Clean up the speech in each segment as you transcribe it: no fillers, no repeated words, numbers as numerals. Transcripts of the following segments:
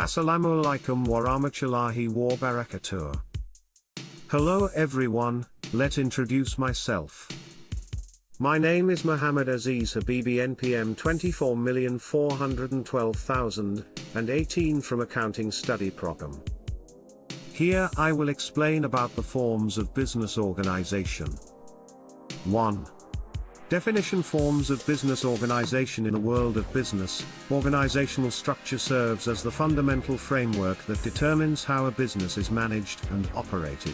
Assalamualaikum warahmatullahi wabarakatuh. Hello everyone, let's introduce myself. My name is Mohamad Aziz Habibie NPM 24,412,018 from Accounting Study Program. Here I will explain about the forms of business organization. 1. Definition. Forms of business organization. In the world of business, organizational structure serves as the fundamental framework that determines how a business is managed and operated.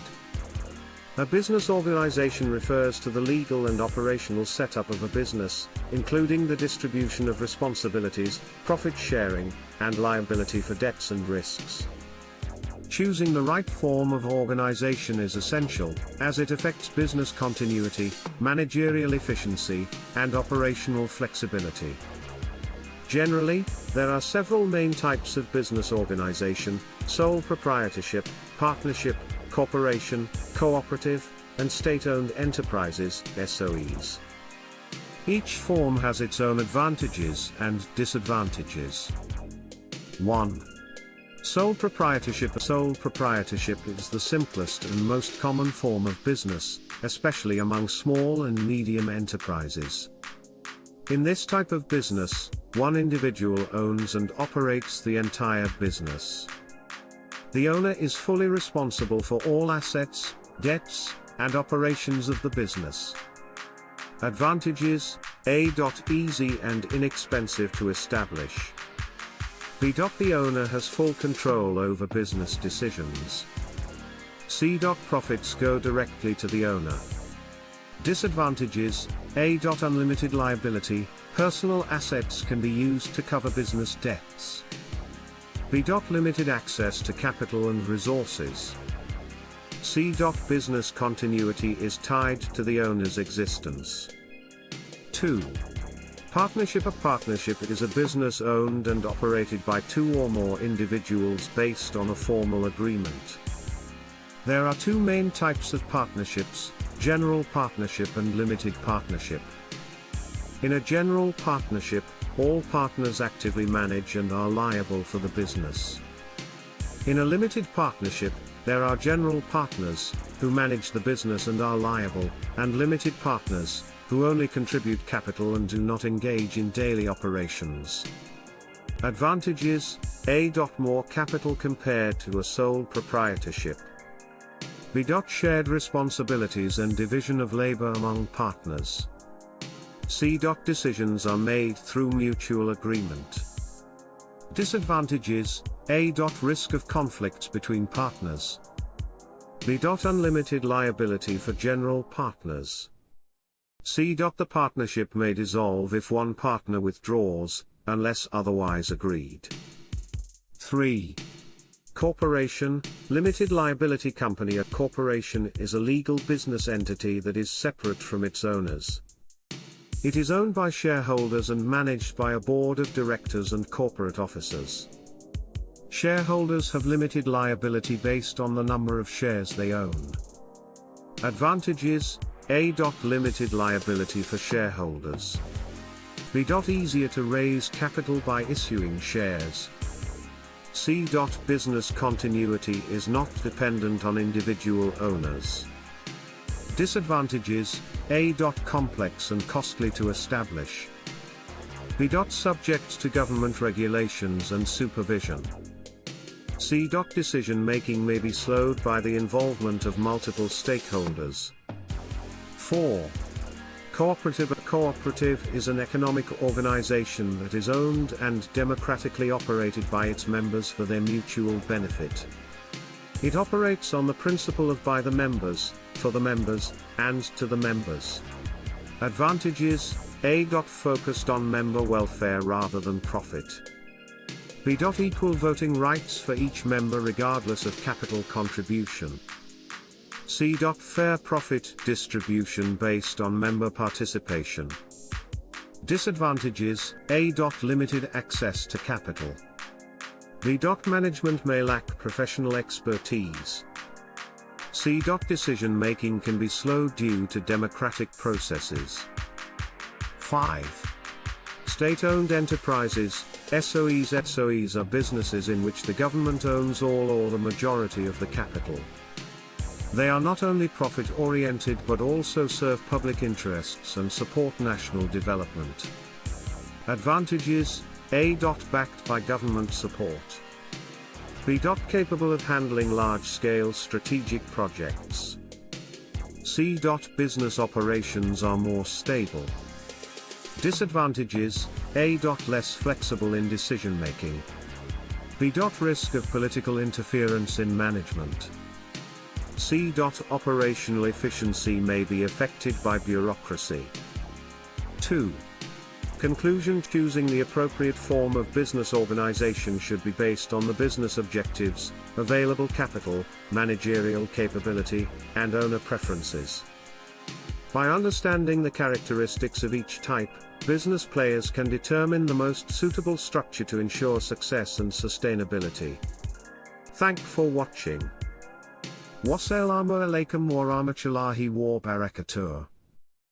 A business organization refers to the legal and operational setup of a business, including the distribution of responsibilities, profit sharing, and liability for debts and risks. Choosing the right form of organization is essential, as it affects business continuity, managerial efficiency, and operational flexibility. Generally, there are several main types of business organization: sole proprietorship, partnership, corporation, cooperative, and state-owned enterprises, SOEs. Each form has its own advantages and disadvantages. 1. Sole proprietorship. Sole proprietorship is the simplest and most common form of business, especially among small and medium enterprises. In this type of business, one individual owns and operates the entire business. The owner is fully responsible for all assets, debts, and operations of the business. Advantages: A. Easy and inexpensive to establish. B. The owner has full control over business decisions. C. Profits go directly to the owner. Disadvantages: A. Unlimited liability. Personal assets can be used to cover business debts. B. Limited access to capital and resources. C. Business continuity is tied to the owner's existence. 2. Partnership. A partnership is a business owned and operated by two or more individuals based on a formal agreement. There are two main types of partnerships: general partnership and limited partnership. In a general partnership, all partners actively manage and are liable for the business. In a limited partnership, there are general partners, who manage the business and are liable, and limited partners, who only contribute capital and do not engage in daily operations. Advantages: A. More capital compared to a sole proprietorship. B. Shared responsibilities and division of labor among partners. C. Decisions are made through mutual agreement. Disadvantages: A. Risk of conflicts between partners. B. Unlimited liability for general partners. C. The partnership may dissolve if one partner withdraws, unless otherwise agreed. 3. Corporation, limited liability company. A corporation is a legal business entity that is separate from its owners. It is owned by shareholders and managed by a board of directors and corporate officers. Shareholders have limited liability based on the number of shares they own. Advantages: A. Limited liability for shareholders. B. Easier to raise capital by issuing shares. C. Business continuity is not dependent on individual owners. Disadvantages: A. Complex and costly to establish. B. Subject to government regulations and supervision. C. Decision making may be slowed by the involvement of multiple stakeholders. 4. Cooperative. A cooperative is an economic organization that is owned and democratically operated by its members for their mutual benefit. It operates on the principle of by the members, for the members, and to the members. Advantages: A. Focused on member welfare rather than profit. B. Equal voting rights for each member regardless of capital contribution. C. Fair profit distribution based on member participation. Disadvantages: A. Limited access to capital. B. Management may lack professional expertise. C. Decision making can be slowed due to democratic processes. 5. State-owned enterprises. SOEs are businesses in which the government owns all or the majority of the capital. They are not only profit-oriented but also serve public interests and support national development. Advantages: A. Backed by government support. B. Capable of handling large-scale strategic projects. C. Business operations are more stable. Disadvantages: A. Less flexible in decision-making. B. Risk of political interference in management. C. Operational efficiency may be affected by bureaucracy. 2. Conclusion: choosing the appropriate form of business organization should be based on the business objectives, available capital, managerial capability, and owner preferences. By understanding the characteristics of each type, business players can determine the most suitable structure to ensure success and sustainability. Thank you for watching. Wassalamu'alaikum warahmatullahi wabarakatuh.